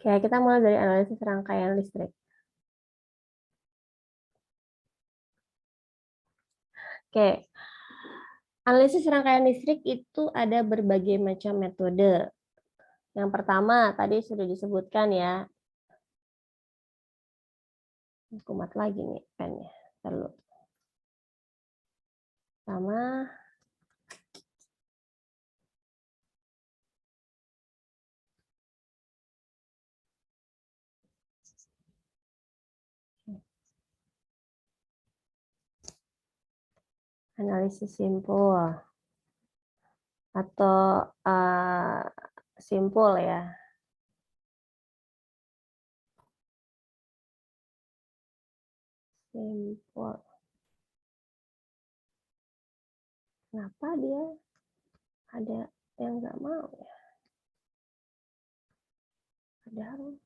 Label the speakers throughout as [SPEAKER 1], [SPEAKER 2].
[SPEAKER 1] Oke, kita mulai dari analisis rangkaian listrik. Oke, analisis rangkaian listrik itu ada berbagai macam metode. Yang pertama, tadi sudah disebutkan ya. Kumat lagi nih pennya. Perlu. Pertama, analisis simpul atau simpul ya. Simpul. Kenapa dia ada yang nggak mau ya? Padahal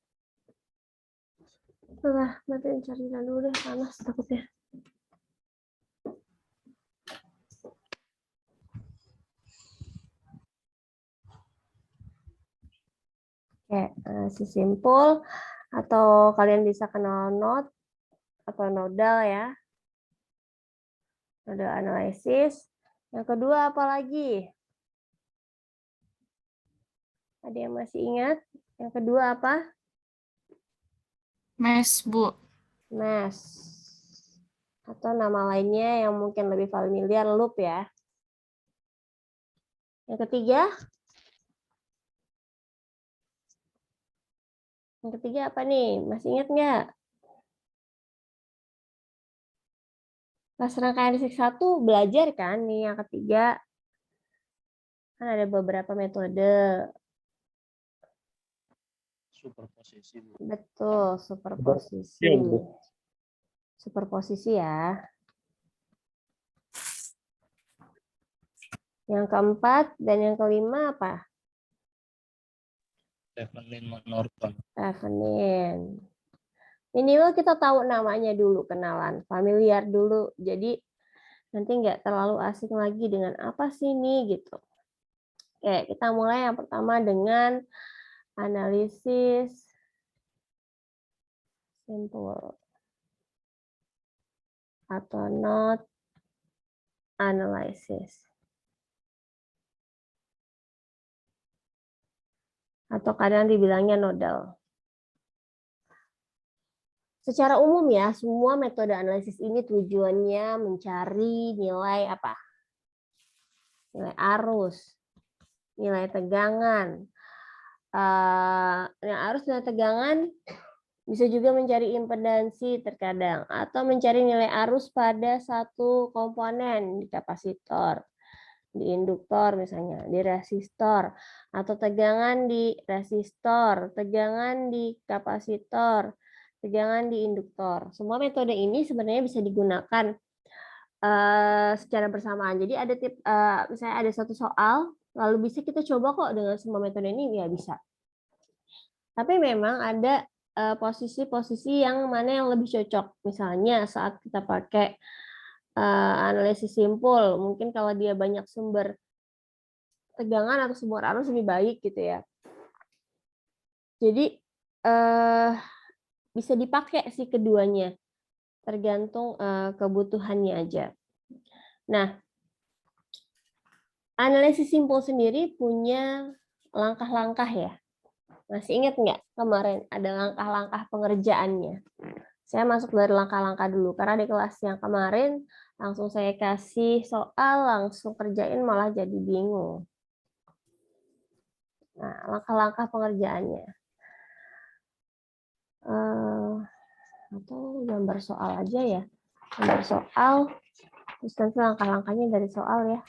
[SPEAKER 1] setelah matiin carian dulu deh, panas takutnya. Oke, si simpul atau kalian bisa kenal node atau nodal ya. Nodal analisis. Yang kedua apa lagi? Ada yang masih ingat? Yang kedua apa?
[SPEAKER 2] Mesh, Bu.
[SPEAKER 1] Mesh. Atau nama lainnya yang mungkin lebih familiar, loop ya. Yang ketiga? Yang ketiga apa nih? Masih ingat nggak? Pas rangkaian listrik 1 belajar kan nih yang ketiga. Kan ada beberapa metode.
[SPEAKER 3] Superposisi.
[SPEAKER 1] Betul, superposisi. Superposisi ya. Yang keempat dan yang kelima apa?
[SPEAKER 3] Thevenin-Norton.
[SPEAKER 1] Thevenin. Minimal kita tahu namanya dulu, kenalan, familiar dulu. Jadi nanti nggak terlalu asing lagi dengan apa sih ini gitu. Oke, kita mulai yang pertama dengan analisis simpul atau node analysis. Atau kadang dibilangnya nodal. Secara umum ya, semua metode analisis ini tujuannya mencari nilai apa? Nilai arus, nilai tegangan. Yang arus nilai tegangan bisa juga mencari impedansi terkadang atau mencari nilai arus pada satu komponen di kapasitor, di induktor misalnya, di resistor, atau tegangan di resistor, tegangan di kapasitor, tegangan di induktor. Semua metode ini sebenarnya bisa digunakan secara bersamaan. Jadi ada misalnya ada satu soal, lalu bisa kita coba kok dengan semua metode ini, ya bisa. Tapi memang ada posisi-posisi yang mana yang lebih cocok. Misalnya saat kita pakai analisis simpul, mungkin kalau dia banyak sumber tegangan atau sumber arus lebih baik gitu ya. Jadi bisa dipakai sih keduanya, tergantung kebutuhannya aja. Nah, analisis simpul sendiri punya langkah-langkah ya. Masih ingat nggak kemarin ada langkah-langkah pengerjaannya? Saya masuk dari langkah-langkah dulu, karena di kelas yang kemarin langsung saya kasih soal, langsung kerjain malah jadi bingung. Nah, langkah-langkah pengerjaannya. Atau gambar soal aja ya. Gambar soal, terus nanti langkah-langkahnya dari soal ya.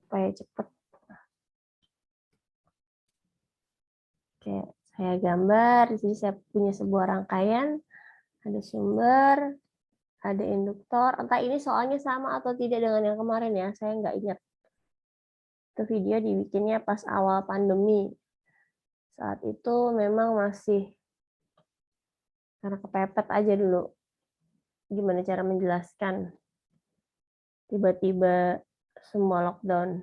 [SPEAKER 1] Supaya cepat. Oke, saya gambar, di sini saya punya sebuah rangkaian, ada sumber, ada induktor. Entah ini soalnya sama atau tidak dengan yang kemarin ya, saya nggak ingat. Itu video dibikinnya pas awal pandemi. Saat itu memang masih karena kepepet aja dulu. Gimana cara menjelaskan? Tiba-tiba semua lockdown.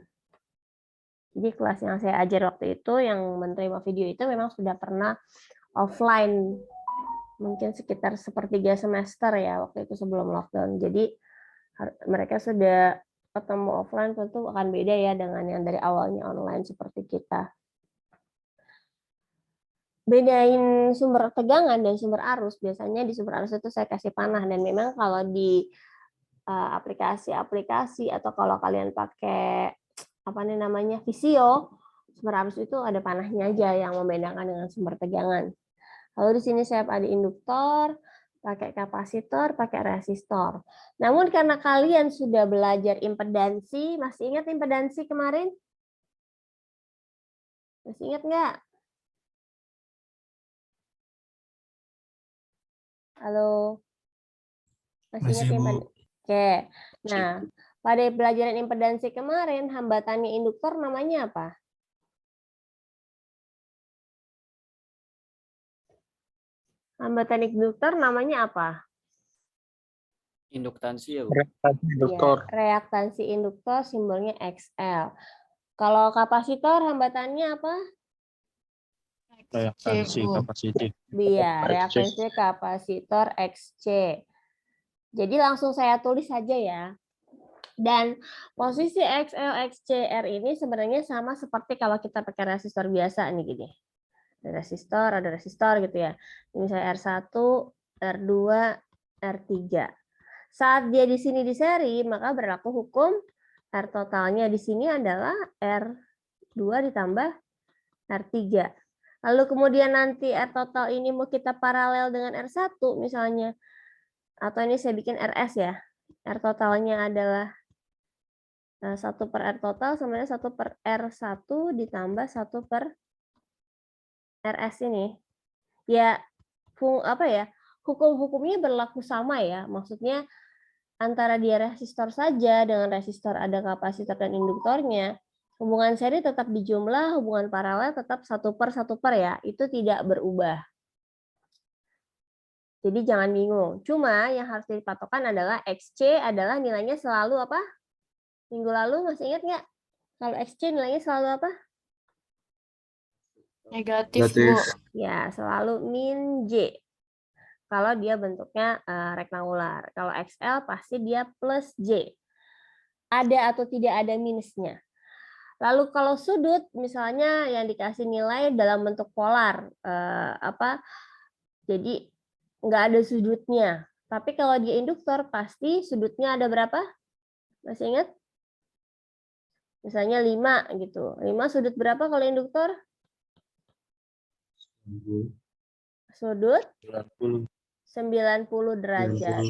[SPEAKER 1] Jadi kelas yang saya ajar waktu itu yang menerima video itu memang sudah pernah offline, mungkin sekitar sepertiga semester ya waktu itu sebelum lockdown. Jadi mereka sudah ketemu offline, tentu akan beda ya dengan yang dari awalnya online seperti kita. Bedain sumber tegangan dan sumber arus, biasanya di sumber arus itu saya kasih panah, dan memang kalau di aplikasi-aplikasi atau kalau kalian pakai apa nih namanya Visio, sumber arus itu ada panahnya aja yang membedakan dengan sumber tegangan. Lalu di sini saya ada induktor, pakai kapasitor, pakai resistor. Namun karena kalian sudah belajar impedansi, masih ingat impedansi kemarin? Masih ingat nggak? Halo? Masih ingat impedansi? Oke. Nah, pada pelajaran impedansi kemarin, hambatannya induktor namanya apa? Hambatan induktor namanya apa?
[SPEAKER 2] Induktansi ya, Bu?
[SPEAKER 3] Reaktansi induktor.
[SPEAKER 1] Ya, reaktansi induktor simbolnya XL. Kalau kapasitor hambatannya apa?
[SPEAKER 3] Reaktansi kapasitif.
[SPEAKER 1] Iya, reaktansi kapasitor XC. Jadi langsung saya tulis saja ya. Dan posisi XL, XCR ini sebenarnya sama seperti kalau kita pakai resistor biasa nih gini. Ada resistor gitu ya. Ini misalnya R1, R2, R3. Saat dia di sini di seri, maka berlaku hukum R totalnya di sini adalah R2 ditambah R3. Lalu kemudian nanti R total ini mau kita paralel dengan R1 misalnya. Atau ini saya bikin RS ya. R totalnya adalah 1 per R total sama dengan 1 per R1 ditambah 1 per RS ini. Ya, apa ya? Hukum-hukumnya berlaku sama ya. Maksudnya antara dia resistor saja, dengan resistor ada kapasitor dan induktornya, hubungan seri tetap dijumlah, hubungan paralel tetap 1 per ya, itu tidak berubah. Jadi jangan bingung. Cuma yang harus dipatokan adalah XC adalah nilainya selalu apa? Minggu lalu masih ingat nggak? Kalau XC nilainya selalu apa?
[SPEAKER 4] Negatif, Bu.
[SPEAKER 1] Ya, selalu min J. Kalau dia bentuknya rektangular. Kalau XL pasti dia plus J. Ada atau tidak ada minusnya. Lalu kalau sudut misalnya yang dikasih nilai dalam bentuk polar, jadi nggak ada sudutnya. Tapi kalau dia induktor pasti sudutnya ada berapa? Masih ingat? Misalnya 5 gitu. 5 sudut berapa kalau induktor? Sudut 90 derajat.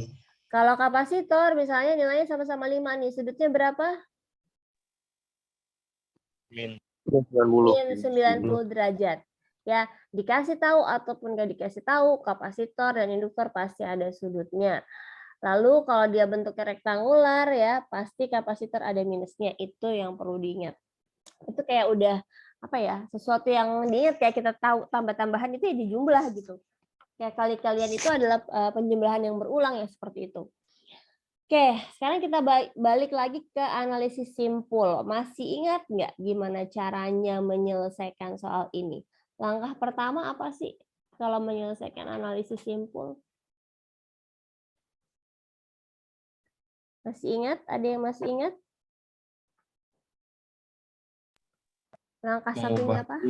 [SPEAKER 1] Kalau kapasitor misalnya nilainya sama-sama 5 nih, sudutnya berapa?
[SPEAKER 3] Min
[SPEAKER 1] Min 90 derajat. Ya, dikasih tahu ataupun nggak dikasih tahu, kapasitor dan induktor pasti ada sudutnya. Lalu kalau dia bentuknya rektangular ya, pasti kapasitor ada minusnya. Itu yang perlu diingat. Itu kayak udah apa ya, sesuatu yang diingat, kayak kita tahu tambah-tambahan itu ya dijumlah gitu. Kayak kali-kalian itu adalah penjumlahan yang berulang ya seperti itu. Oke, sekarang kita balik lagi ke analisis simpul. Masih ingat nggak gimana caranya menyelesaikan soal ini? Langkah pertama apa sih kalau menyelesaikan analisis simpul? Masih ingat? Ada yang masih ingat? Langkah satunya apa?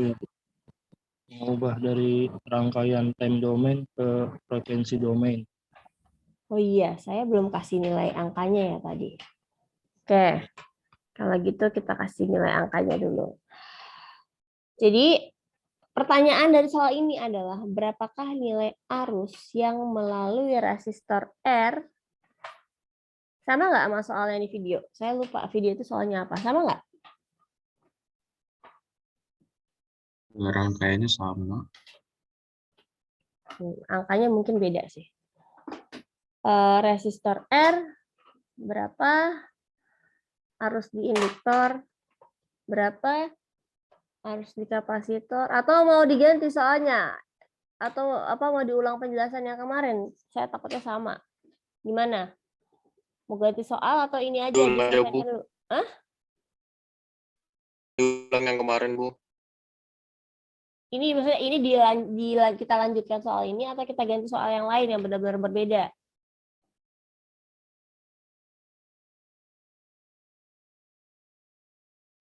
[SPEAKER 3] mengubah dari rangkaian time domain ke frekuensi domain.
[SPEAKER 1] Oh iya, saya belum kasih nilai angkanya ya tadi. Oke, kalau gitu kita kasih nilai angkanya dulu. Jadi pertanyaan dari soal ini adalah berapakah nilai arus yang melalui resistor R? Sama nggak sama soalnya di video? Saya lupa video itu soalnya apa. Sama nggak?
[SPEAKER 5] Rangkaiannya sama.
[SPEAKER 1] Angkanya mungkin beda sih. Resistor R berapa? Arus di induktor berapa? Arus di kapasitor. Atau mau diganti soalnya? Atau apa mau diulang penjelasan yang kemarin? Saya takutnya sama. Gimana? Mau ganti soal atau ini aja diselesaikan dulu? Hah?
[SPEAKER 2] Diulang yang kemarin, Bu.
[SPEAKER 1] Ini maksudnya ini kita lanjutkan soal ini atau kita ganti soal yang lain yang benar-benar berbeda?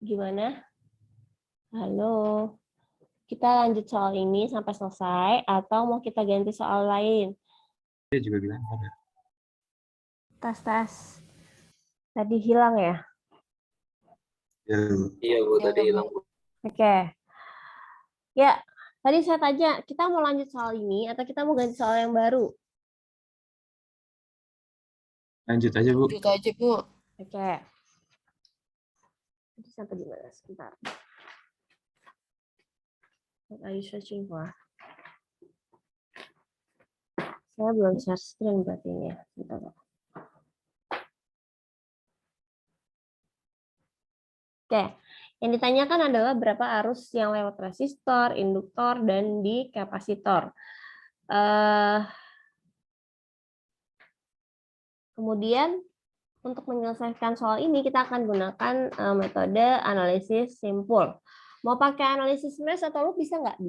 [SPEAKER 1] Gimana? Halo. Kita lanjut soal ini sampai selesai atau mau kita ganti soal lain?
[SPEAKER 4] Dia juga bilang ada.
[SPEAKER 1] Tas. Tadi hilang ya?
[SPEAKER 2] Iya, Bu, tadi hilang, Bu.
[SPEAKER 1] Oke. Ya, tadi saya tanya, kita mau lanjut soal ini atau kita mau ganti soal yang baru?
[SPEAKER 4] Lanjut aja, Bu.
[SPEAKER 5] Lanjut aja, Bu.
[SPEAKER 1] Oke. Tadi sampai di mana? Sebentar. What are you searching for? Saya belum share screen berarti ini ya. Bentar, Pak. Oke, yang ditanyakan adalah berapa arus yang lewat resistor, induktor, dan di kapasitor. Kemudian untuk menyelesaikan soal ini kita akan gunakan metode analisis simpul. Mau pakai analisis mesh atau loop bisa nggak?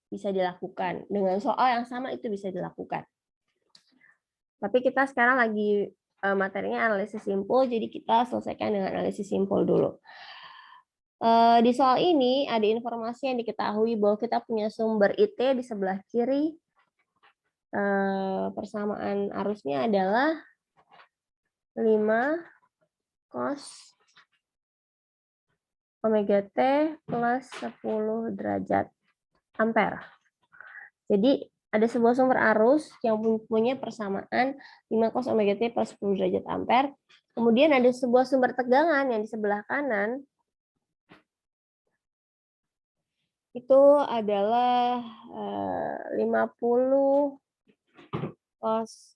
[SPEAKER 1] Bisa dilakukan. Dengan soal yang sama itu bisa dilakukan. Tapi kita sekarang lagi materinya analisis simpul, jadi kita selesaikan dengan analisis simpul dulu. Di soal ini ada informasi yang diketahui bahwa kita punya sumber IT di sebelah kiri. Persamaan arusnya adalah 5 cos omega T plus 10 derajat ampere. Jadi ada sebuah sumber arus yang punya persamaan 5 cos omega T plus 10 derajat ampere. Kemudian ada sebuah sumber tegangan yang di sebelah kanan itu adalah 50 cos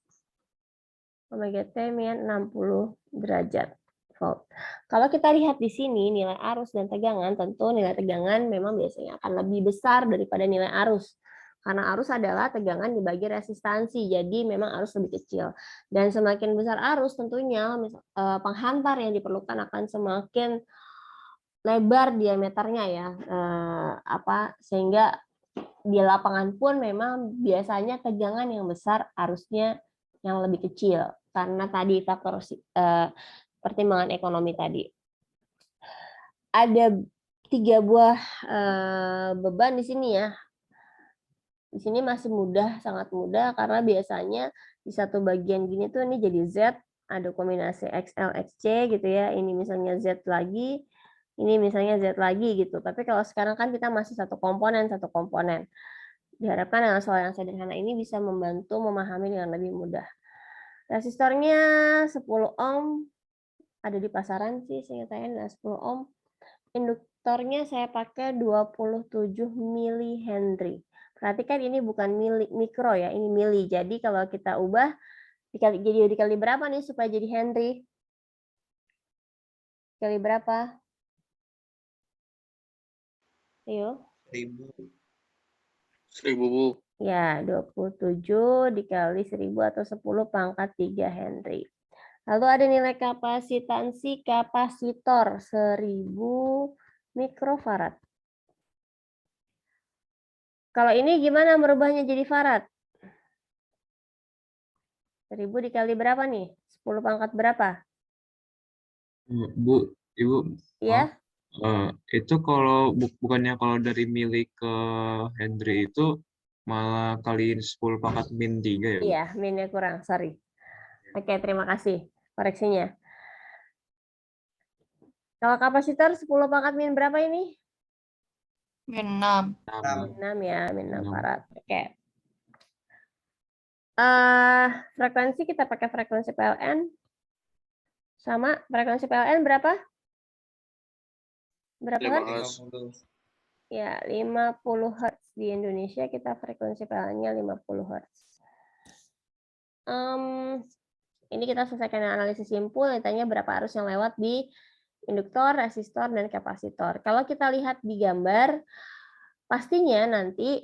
[SPEAKER 1] omega T min 60 derajat volt. Kalau kita lihat di sini nilai arus dan tegangan, tentu nilai tegangan memang biasanya akan lebih besar daripada nilai arus. Karena arus adalah tegangan dibagi resistansi, jadi memang arus lebih kecil. Dan semakin besar arus tentunya penghantar yang diperlukan akan semakin lebar diameternya ya, sehingga di lapangan pun memang biasanya tegangan yang besar, arusnya yang lebih kecil karena tadi faktor pertimbangan ekonomi tadi. Ada 3 buah beban di sini ya. Di sini masih mudah, sangat mudah karena biasanya di satu bagian gini tuh ini jadi Z, ada kombinasi XL, XC gitu ya. Ini misalnya Z lagi, ini misalnya Z lagi gitu. Tapi kalau sekarang kan kita masih satu komponen. Diharapkan dengan soal yang sederhana ini bisa membantu memahami dengan lebih mudah. Resistornya 10 ohm, ada di pasaran sih, saya tanya 10 ohm. Induktornya saya pakai 27 mH. Perhatikan ini bukan mikro ya, ini mili. Jadi kalau kita ubah, dikali berapa nih supaya jadi Henry? Dikali berapa? Ayo.
[SPEAKER 2] 1000, Bu.
[SPEAKER 1] Ya, 27 dikali 1000 atau 10 pangkat 3 Henry. Lalu ada nilai kapasitansi kapasitor 1000 mikrofarad. Kalau ini gimana merubahnya jadi farad? 1000 dikali berapa nih? 10 pangkat berapa?
[SPEAKER 4] Bu, Ibu,
[SPEAKER 1] Ya.
[SPEAKER 4] itu kalau bukannya kalau dari milik ke Henry itu malah kaliin 10 pangkat min 3 ya, Bu?
[SPEAKER 1] Iya, minnya kurang, sorry. Oke, terima kasih koreksinya. Kalau kapasitor 10 pangkat min berapa ini?
[SPEAKER 5] Min 6.
[SPEAKER 1] 6 ya, min 6
[SPEAKER 4] 6.
[SPEAKER 1] farad. Oke. Frekuensi kita pakai frekuensi PLN. Sama, frekuensi PLN berapa? Berapa Hertz?
[SPEAKER 2] 5
[SPEAKER 1] Ya, 50 Hz. Di Indonesia kita frekuensi PLN-nya 50 Hz. Ini kita selesaikan dengan analisis simpul, ditanya berapa arus yang lewat di induktor, resistor, dan kapasitor. Kalau kita lihat di gambar, pastinya nanti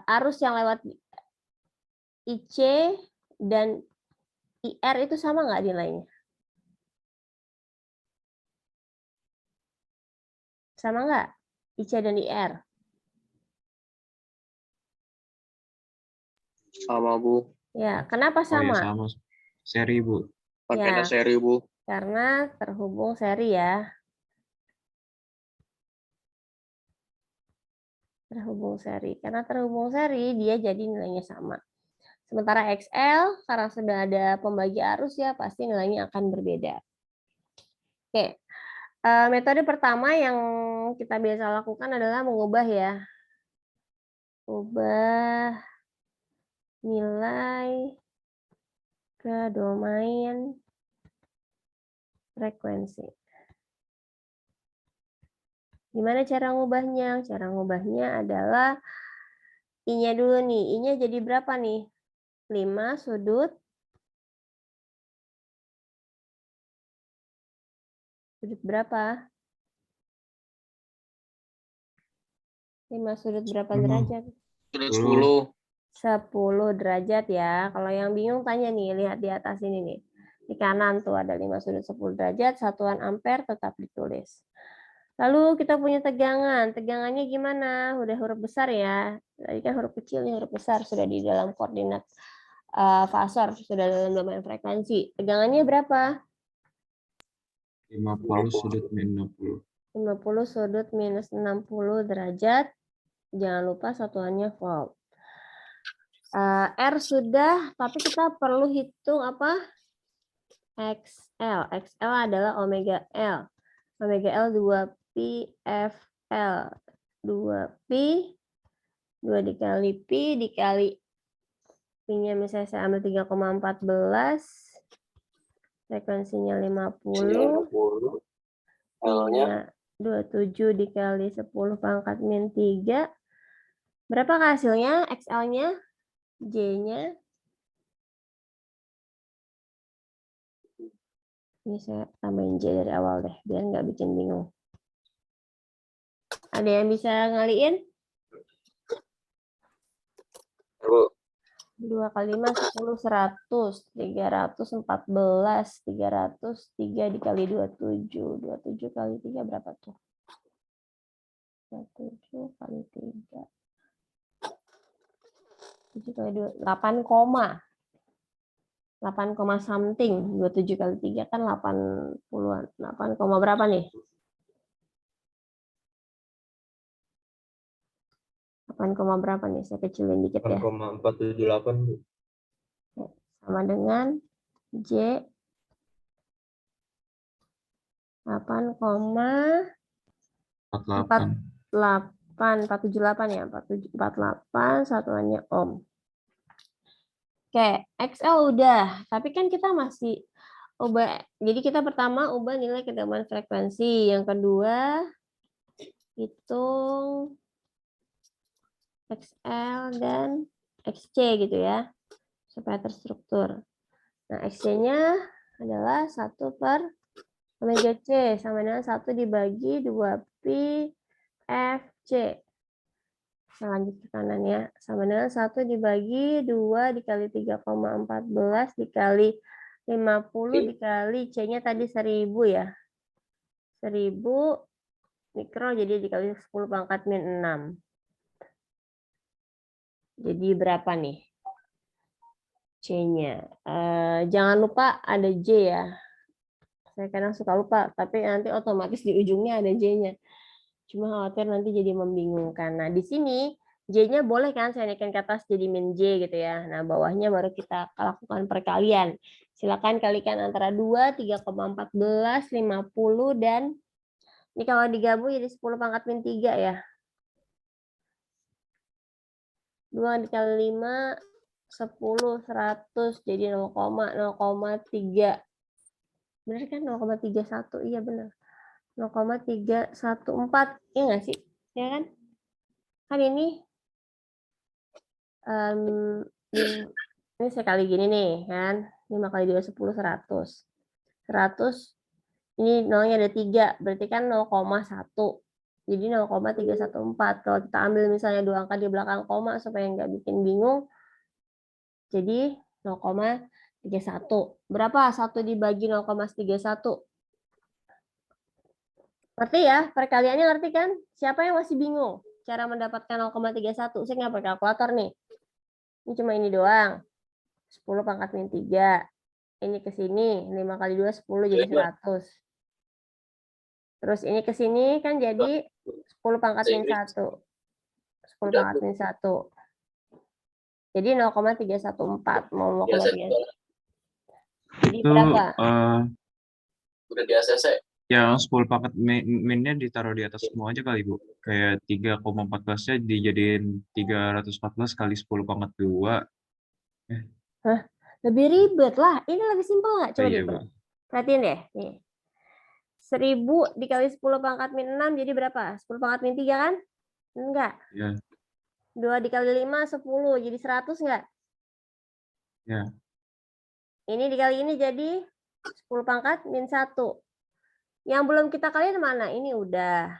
[SPEAKER 1] arus yang lewat IC dan IR itu sama nggak nilainya? Sama nggak? IC dan IR.
[SPEAKER 2] Sama, Bu.
[SPEAKER 1] Ya, kenapa
[SPEAKER 4] Oh ya,
[SPEAKER 1] sama?
[SPEAKER 4] sama. Seri, Bu.
[SPEAKER 2] Pakainya
[SPEAKER 1] Ya.
[SPEAKER 2] seri, Bu.
[SPEAKER 1] Karena terhubung seri ya. Terhubung seri. Karena terhubung seri, dia jadi nilainya sama. Sementara XL, karena sudah ada pembagi arus ya, pasti nilainya akan berbeda. Oke. Metode pertama yang kita biasa lakukan adalah mengubah ya. Ubah nilai ke domain frekuensi. Gimana cara ngubahnya? Cara ngubahnya adalah I-nya dulu nih. I-nya jadi berapa nih? 5 sudut berapa? 5 sudut berapa
[SPEAKER 4] 10.
[SPEAKER 1] derajat?
[SPEAKER 2] Sudut
[SPEAKER 4] 10.
[SPEAKER 2] 10.
[SPEAKER 1] 10 derajat ya. Kalau yang bingung tanya nih, lihat di atas ini nih. Di kanan tuh ada 5 sudut 10 derajat, satuan ampere tetap ditulis. Lalu kita punya tegangan. Tegangannya gimana? Udah huruf besar ya. Tadi kan huruf kecil, nih huruf besar sudah di dalam koordinat fasor, sudah dalam domain frekuensi. Tegangannya berapa?
[SPEAKER 4] 50 sudut min 60.
[SPEAKER 1] 50 sudut minus 60 derajat. Jangan lupa satuannya volt. R sudah, tapi kita perlu hitung apa? XL. XL adalah omega L. Omega L 2pi FL. 2pi 2 dikali pi dikali pi-nya misalnya saya ambil 3,14, frekuensinya 50, L-nya 27 dikali 10 pangkat min 3. Berapa hasilnya? XL-nya? J-nya? Ini saya tambahin J dari awal deh, biar nggak bikin bingung. Ada yang bisa ngaliin? 2 kali 5, 10, 100, 314, 303 dikali 27. 27 kali 3 berapa tuh? 27 kali 3. 7 kali 2, 8, 8, something. 27 kali 3 kan 80-an. 8, berapa nih? 8, berapa nih? Saya kecilin dikit ya.
[SPEAKER 3] 8,478, Bu.
[SPEAKER 1] Sama dengan J 8,478 ya, 478 satuannya ohm. Oke, XL udah, tapi kan kita masih ubah. Jadi kita pertama ubah nilai ke domain frekuensi, yang kedua hitung XL dan XC gitu ya, supaya terstruktur. Nah, XC-nya adalah 1 per omega C sama dengan 1 dibagi 2pi FC. Saya lanjut ke kanan ya. Sama dengan 1 dibagi 2 dikali 3,14 dikali 50 dikali C-nya tadi 1000 ya. 1000 mikro jadi dikali 10 pangkat min 6. Jadi berapa nih C-nya? Jangan lupa ada J ya. Saya kadang suka lupa, tapi nanti otomatis di ujungnya ada J-nya. Cuma khawatir nanti jadi membingungkan. Nah, di sini J-nya boleh kan saya naikkan ke atas jadi min J gitu ya. Nah, bawahnya baru kita lakukan perkalian. Silakan kalikan antara 2, 3,14, 50, dan ini kalau digabung jadi 10 pangkat min 3 ya. 2 dikali 5, 10, 100, jadi 0,3. Benar kan 0,31? Iya benar. 0,314. Iya nggak sih? Ya kan? Kan ini ini sekali gini nih kan. 5 kali 2, 10, 100. 100 ini nolnya ada 3, berarti kan 0,1. Jadi 0,314. Kalau kita ambil misalnya 2 angka di belakang koma supaya nggak bikin bingung, jadi 0,31. Berapa 1 dibagi 0,31? Ngerti ya? Perkaliannya ngerti kan? Siapa yang masih bingung cara mendapatkan 0,31? Saya nggak pakai kalkulator nih. Ini cuma ini doang. 10 pangkat min 3. Ini ke sini. 5 kali 2, 10 jadi 100. Terus ini ke sini kan jadi 10 pangkat min 1. 10 pangkat min 1. Jadi 0,314. Mau 0,3. Jadi
[SPEAKER 4] Itu
[SPEAKER 1] berapa?
[SPEAKER 2] Udah di ACC.
[SPEAKER 4] yang 10 paket minnya ditaruh di atas semua aja kali, Bu. Kayak 3,14-nya dijadiin 314 kali 10 pangkat 2.
[SPEAKER 1] Lebih ribet lah. Ini lebih simpel nggak? Coba
[SPEAKER 4] Iya,
[SPEAKER 1] dihitung.
[SPEAKER 4] Bu.
[SPEAKER 1] Perhatiin deh. Nih. 1000 dikali 10 pangkat min 6 jadi berapa? 10 pangkat min 3 kan? Enggak.
[SPEAKER 4] Iya.
[SPEAKER 1] 2 dikali 5, 10. Jadi 100 enggak?
[SPEAKER 4] Ya.
[SPEAKER 1] Ini dikali ini jadi 10 pangkat min 1. Yang belum kita kaliin mana? Ini udah.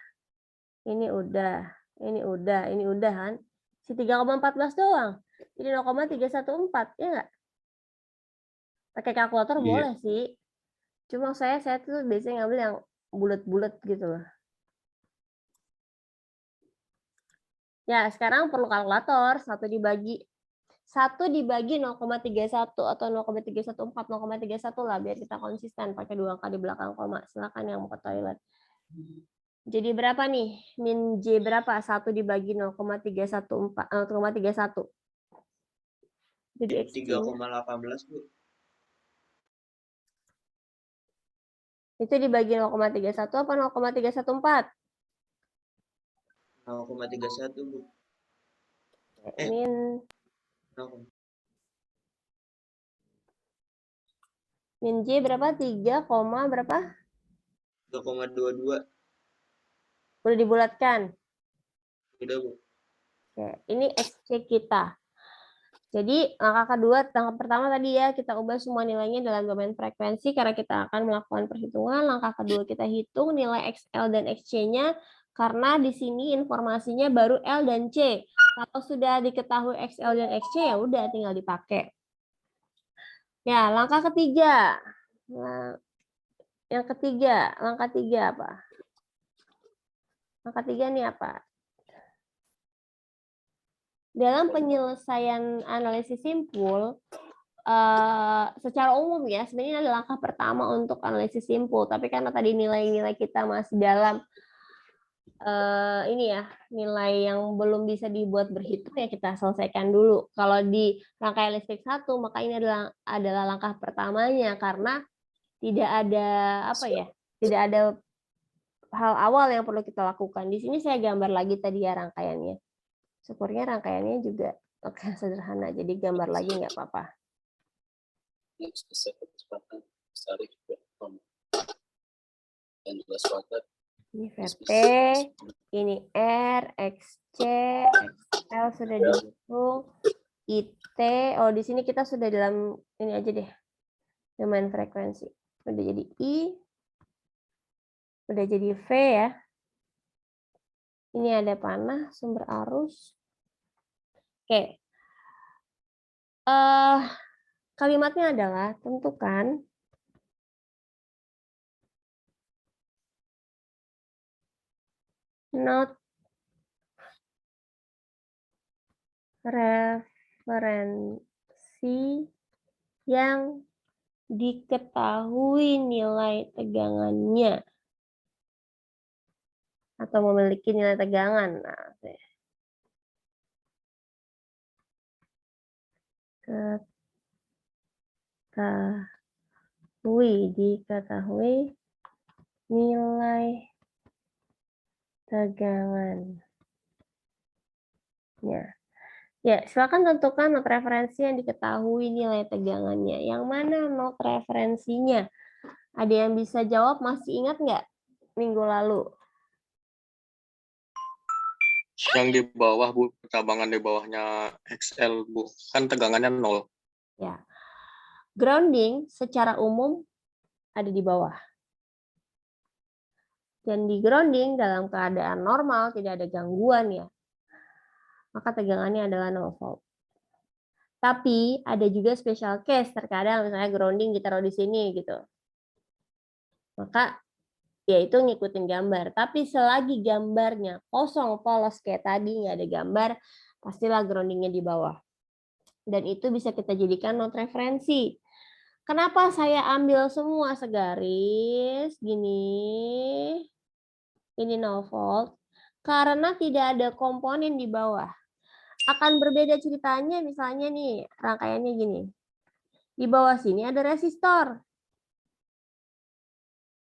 [SPEAKER 1] Ini udah. Ini udah. Ini udah kan? Si 3,14 doang. Jadi 0,314. Ya enggak? Pakai kalkulator
[SPEAKER 4] Iya.
[SPEAKER 1] boleh sih. Cuma saya tuh biasanya ngambil yang bulat-bulat gitu loh. Ya, sekarang perlu kalkulator. 1 dibagi 0,31 atau 0,314, 0,31 lah biar kita konsisten pakai 2 angka di belakang koma. Silakan yang mau ke toilet. Jadi berapa nih? Min J berapa? 1 dibagi 0,314, 0,31. Jadi X
[SPEAKER 6] 3,18, Bu.
[SPEAKER 1] itu dibagi 0,31 apa 0,314?
[SPEAKER 6] 0,31, Bu.
[SPEAKER 1] Min
[SPEAKER 6] 0.
[SPEAKER 1] Min J berapa? 3, berapa?
[SPEAKER 6] 3,22.
[SPEAKER 1] Udah dibulatkan.
[SPEAKER 6] Udah, Bu.
[SPEAKER 1] Oke, ini XC kita. Jadi langkah kedua, langkah pertama tadi ya kita ubah semua nilainya dalam domain frekuensi karena kita akan melakukan perhitungan. Langkah kedua kita hitung nilai XL dan XC-nya karena di sini informasinya baru L dan C. Kalau sudah diketahui XL dan XC ya udah tinggal dipakai. Ya, langkah ketiga. Nah, yang ketiga, langkah 3 apa? Langkah 3 nih apa? Dalam penyelesaian analisis simpul, secara umum ya, sebenarnya ini adalah langkah pertama untuk analisis simpul. Tapi karena tadi nilai-nilai kita masih dalam ini ya, nilai yang belum bisa dibuat berhitung ya kita selesaikan dulu. Kalau di rangkaian listrik 1, maka ini adalah langkah pertamanya karena tidak ada apa ya, tidak ada hal awal yang perlu kita lakukan. Di sini saya gambar lagi tadi ya rangkaiannya. Syukurnya rangkaiannya juga oke sederhana, jadi gambar lagi nggak apa-apa. Ini VT, ini R, XC, XL sudah dihitung, IT, oh di sini kita sudah dalam ini aja deh, domain frekuensi. Udah jadi I, udah jadi V ya. Ini ada panah, sumber arus. Oke. Kalimatnya adalah tentukan not referensi yang diketahui nilai tegangannya atau memiliki nilai tegangan. Nah, diketahui nilai tegangannya. Ya, silakan tentukan not referensi yang diketahui nilai tegangannya. Yang mana not referensinya? Ada yang bisa jawab? Masih ingat nggak minggu lalu?
[SPEAKER 2] Yang di bawah, Bu, cabangan di bawahnya XL, Bu. Kan tegangannya 0.
[SPEAKER 1] Ya. Grounding secara umum ada di bawah. Dan di grounding dalam keadaan normal, tidak ada gangguan ya, maka tegangannya adalah 0 volt. Tapi ada juga special case, terkadang misalnya grounding ditaruh di sini gitu. Maka yaitu ngikutin gambar. Tapi selagi gambarnya kosong, polos kayak tadi, nggak ada gambar, pastilah groundingnya di bawah. Dan itu bisa kita jadikan not referensi. Kenapa saya ambil semua segaris gini? Ini no fault. Karena tidak ada komponen di bawah. Akan berbeda ceritanya misalnya nih, rangkaiannya gini. Di bawah sini ada resistor.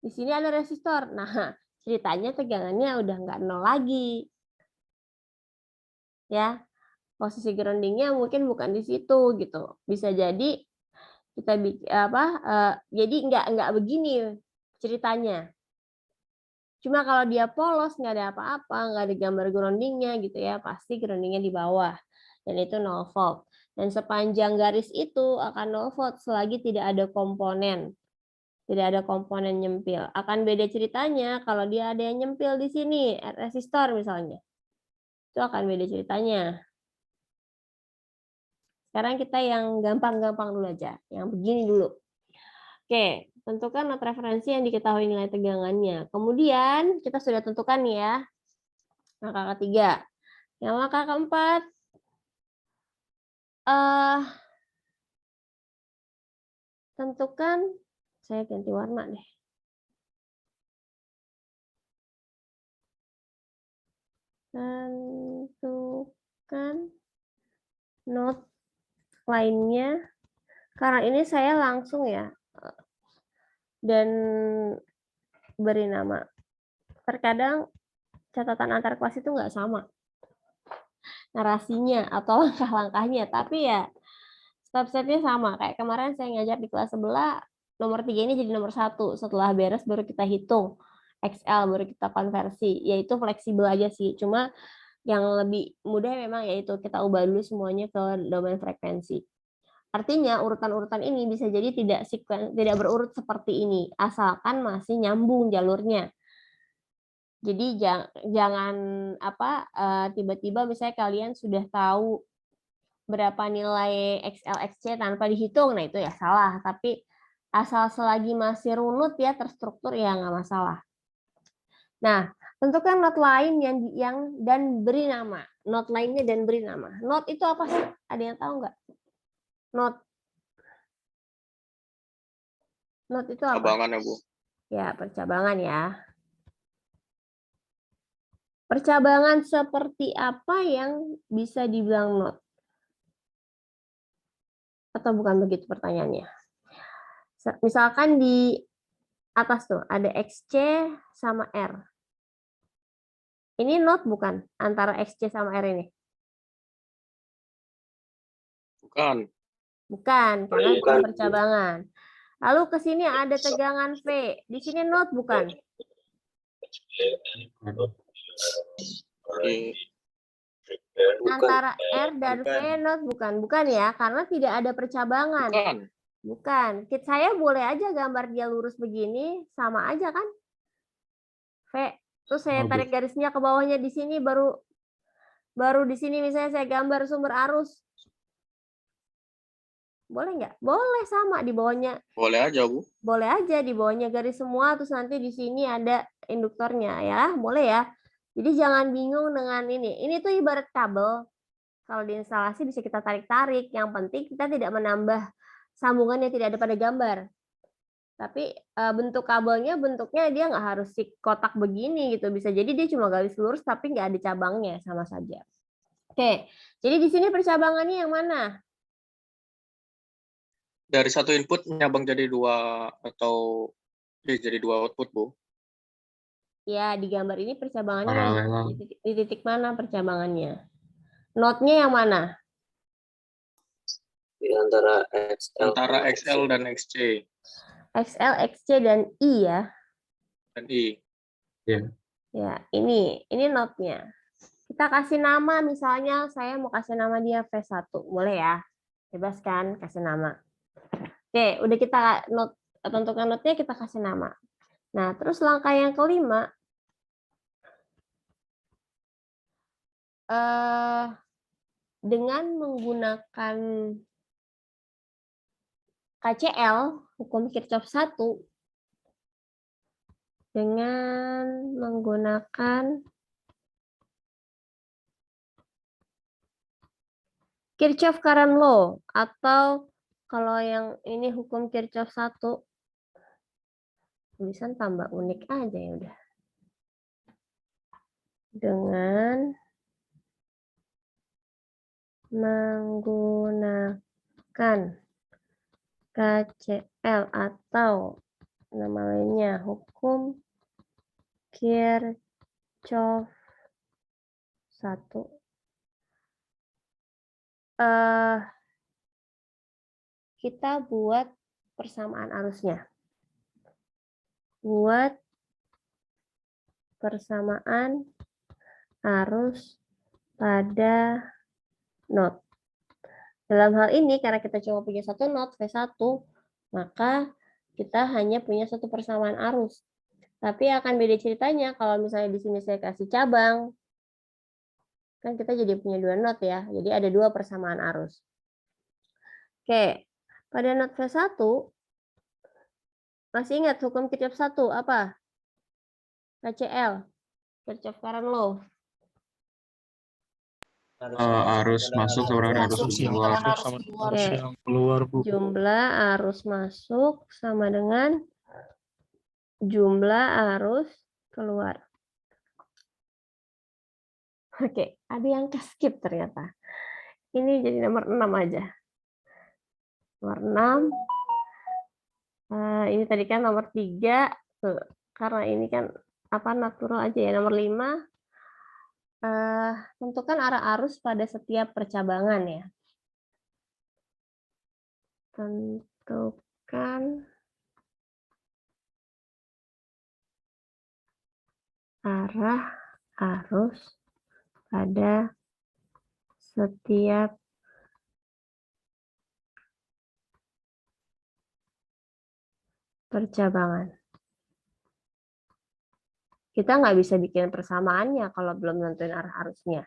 [SPEAKER 1] Di sini ada resistor. Nah, ceritanya tegangannya udah nggak nol lagi. Ya, posisi groundingnya mungkin bukan di situ gitu. Bisa jadi kita jadi nggak begini ceritanya. Cuma kalau dia polos, nggak ada apa-apa, nggak ada gambar groundingnya gitu ya, pasti groundingnya di bawah. Dan itu no fault. Dan sepanjang garis itu akan no fault selagi tidak ada komponen. Tidak ada komponen nyempil. Akan beda ceritanya kalau dia ada yang nyempil di sini, resistor misalnya. Itu akan beda ceritanya. Sekarang kita yang gampang-gampang dulu aja. Yang begini dulu. Oke, tentukan not referensi yang diketahui nilai tegangannya. Kemudian kita sudah tentukan nih ya. Langkah ketiga. Yang langkah keempat. Tentukan, saya ganti warna deh. Tentukan not lainnya. Karena ini saya langsung ya. Dan beri nama. Terkadang catatan antar kelas itu nggak sama narasinya atau langkah-langkahnya, tapi ya step-stepnya sama. Kayak kemarin saya ngajar di kelas sebelah, nomor 3 ini jadi nomor 1. Setelah beres baru kita hitung XL, baru kita konversi. Yaitu fleksibel aja sih. Cuma yang lebih mudah memang yaitu kita ubah dulu semuanya ke domain frekuensi. Artinya urutan-urutan ini bisa jadi tidak berurut seperti ini, asalkan masih nyambung jalurnya. Jadi jangan tiba-tiba misalnya kalian sudah tahu berapa nilai XL XC tanpa dihitung, nah itu ya salah. Tapi asal selagi masih runut ya terstruktur ya nggak masalah. Nah, tentukan not lain yang dan beri nama. Not lainnya dan beri nama. Not itu apa sih? Ada yang tahu nggak? Not. Not itu apa?
[SPEAKER 2] Cabangan ya, Bu.
[SPEAKER 1] Ya, percabangan ya. Percabangan seperti apa yang bisa dibilang not? Atau bukan begitu pertanyaannya? Misalkan di atas tuh ada XC sama R. Ini not bukan antara XC sama R ini?
[SPEAKER 2] Bukan.
[SPEAKER 1] Bukan, karena bukan percabangan. Lalu ke sini ada tegangan V. Di sini not bukan? Antara R dan V not bukan? Bukan ya, karena tidak ada percabangan.
[SPEAKER 2] Bukan.
[SPEAKER 1] Bukan. Saya boleh aja gambar dia lurus begini, sama aja kan? V. Terus saya tarik garisnya ke bawahnya di sini, baru di sini misalnya saya gambar sumber arus. Boleh nggak? Boleh sama di bawahnya.
[SPEAKER 2] Boleh aja, Bu.
[SPEAKER 1] Boleh aja di bawahnya garis semua, terus nanti di sini ada induktornya ya, boleh ya. Jadi jangan bingung dengan ini. Ini tuh ibarat kabel. Kalau di instalasi bisa kita tarik-tarik. Yang penting kita tidak menambah sambungan yang tidak ada pada gambar. Tapi bentuk kabelnya bentuknya dia nggak harus si kotak begini gitu. Bisa jadi dia cuma garis lurus tapi nggak ada cabangnya, sama saja. Oke, jadi di sini percabangannya yang mana?
[SPEAKER 2] Dari satu input nyabang jadi 2 atau jadi 2 output, Bu.
[SPEAKER 1] Ya, di gambar ini percabangannya
[SPEAKER 4] Paralelan.
[SPEAKER 1] di titik mana percabangannya? Notnya yang mana?
[SPEAKER 6] Di antara
[SPEAKER 2] XL dan XC.
[SPEAKER 1] XL, XC, dan I ya.
[SPEAKER 2] Dan I.
[SPEAKER 4] Iya.
[SPEAKER 1] Ya, ini notnya. Kita kasih nama, misalnya saya mau kasih nama dia V1. Boleh ya? Bebas kan kasih nama. Oke, udah kita tentukan notnya, kita kasih nama. Nah, terus langkah yang kelima, dengan menggunakan KCL, hukum Kirchhoff 1, dengan menggunakan Kirchhoff current law, atau kalau yang ini hukum Kirchhoff 1, tulisan tambah unik aja ya udah. Dengan menggunakan KCL atau nama lainnya hukum Kirchhoff 1. Kita buat persamaan arusnya. Buat persamaan arus pada node. Dalam hal ini, karena kita cuma punya satu node V1, maka kita hanya punya satu persamaan arus. Tapi akan beda ceritanya kalau misalnya di sini saya kasih cabang. Kan kita jadi punya dua node ya. Jadi ada dua persamaan arus. Oke, pada node V1, masih ingat hukum Kirchhoff 1 apa? KCL, Kirchhoff current law.
[SPEAKER 4] Arus masuk sama dengan arus
[SPEAKER 5] Masuk
[SPEAKER 4] keluar.
[SPEAKER 5] dengan arus
[SPEAKER 3] Sama
[SPEAKER 5] keluar.
[SPEAKER 3] arus
[SPEAKER 1] Oke.
[SPEAKER 3] yang keluar, Bu.
[SPEAKER 1] Jumlah arus masuk sama dengan jumlah arus keluar. Oke, ada yang ke-skip ternyata. Ini jadi nomor 6 aja. Nomor 6. Ini tadi kan nomor 3. Tuh, karena ini kan natural aja ya. Nomor 5. Tentukan arah arus pada setiap percabangan ya. Tentukan arah arus pada setiap percabangan. Kita nggak bisa bikin persamaannya kalau belum nentuin arah arusnya.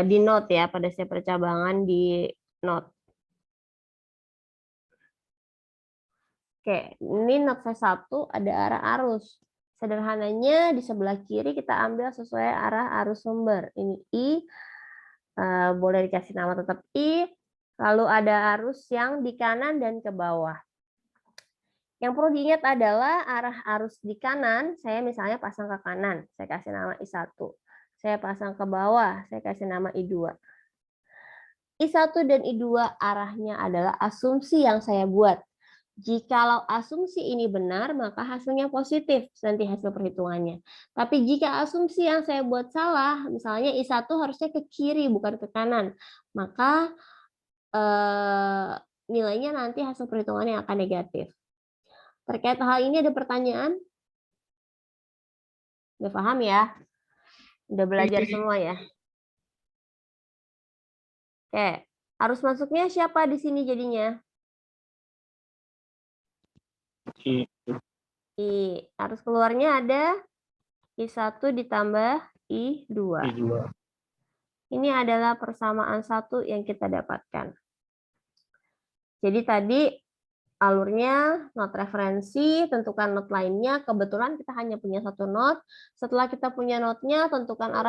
[SPEAKER 1] Di node ya, pada setiap percabangan di node. Oke, ini node V1 ada arah arus. Sederhananya di sebelah kiri kita ambil sesuai arah arus sumber. Ini I, boleh dikasih nama tetap I, lalu ada arus yang di kanan dan ke bawah. Yang perlu diingat adalah arah arus di kanan, saya misalnya pasang ke kanan, saya kasih nama I1. Saya pasang ke bawah, saya kasih nama I2. I1 dan I2 arahnya adalah asumsi yang saya buat. Jikalau asumsi ini benar, maka hasilnya positif, nanti hasil perhitungannya. Tapi jika asumsi yang saya buat salah, misalnya I1 harusnya ke kiri, bukan ke kanan, maka nilainya nanti hasil perhitungannya akan negatif. Terkait hal ini ada pertanyaan? Udah paham ya? Udah belajar semua ya? Oke, arus masuknya siapa di sini jadinya?
[SPEAKER 3] I.
[SPEAKER 1] Arus keluarnya ada I1 ditambah I2.
[SPEAKER 3] I2.
[SPEAKER 1] Ini adalah persamaan 1 yang kita dapatkan. Jadi tadi alurnya, not referensi, tentukan not lainnya. Kebetulan kita hanya punya satu not. Setelah kita punya notnya, tentukan arah